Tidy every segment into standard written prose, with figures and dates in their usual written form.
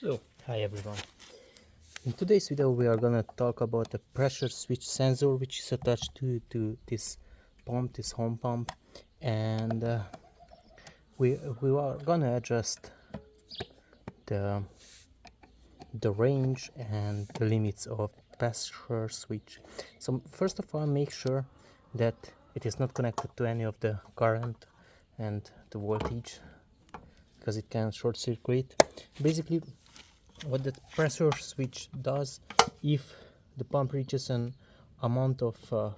So, hi everyone. In today's video we are gonna talk about the pressure switch sensor which is attached to this pump, this home pump, and we are gonna adjust the range and the limits of pressure switch. So first of all, make sure that it is not connected to any of the current and the voltage, because it can short circuit. Basically, what the pressure switch does, if the pump reaches an amount of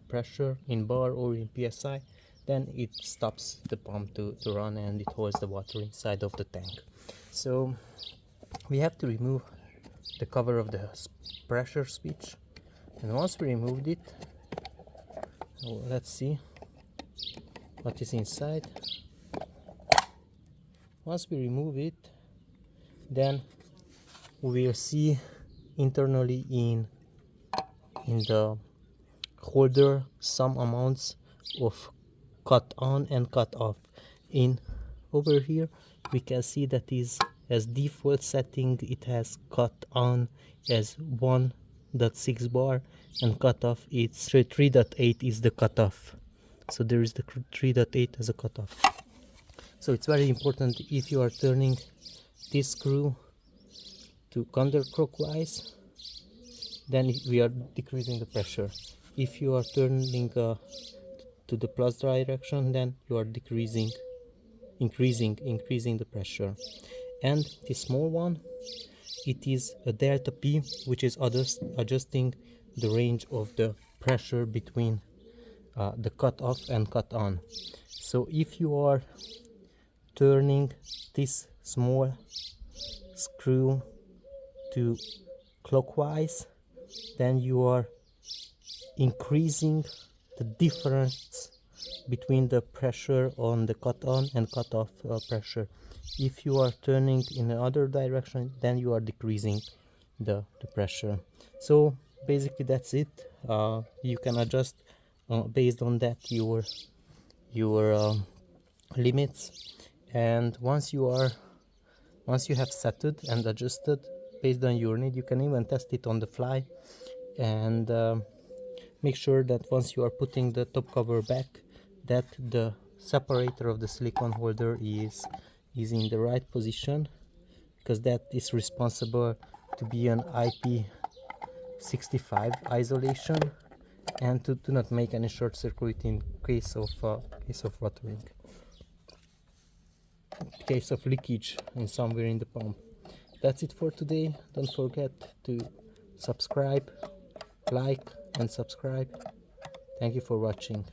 pressure in bar or in psi, then it stops the pump to run, and it holds the water inside of the tank. So we have to remove the cover of the pressure switch, and once we removed it, let's see what is inside. Once we remove it, then we will see internally in the holder some amounts of cut on and cut off. In over here we can see that is as default setting, it has cut on as 1.6 bar and cut off it's 3.8 is the cutoff. So there is the 3.8 as a cutoff. So it's very important, if you are turning this screw to counterclockwise, then we are decreasing the pressure. If you are turning to the plus direction, then you are increasing the pressure. And the small one, it is a delta P, which is adjusting the range of the pressure between the cut off and cut on. So if you are turning this small screw to clockwise, then you are increasing the difference between the pressure on the cut on and cut off pressure. If you are turning in the other direction, then you are decreasing the pressure. So basically that's it. You can adjust based on that your limits, and once you have set it and adjusted based on your need, you can even test it on the fly, and make sure that once you are putting the top cover back, that the separator of the silicone holder is in the right position, because that is responsible to be an IP65 isolation and to do not make any short circuit in case of watering, in case of leakage in somewhere in the pump. That's it for today. Don't forget to subscribe, like and subscribe. Thank you for watching.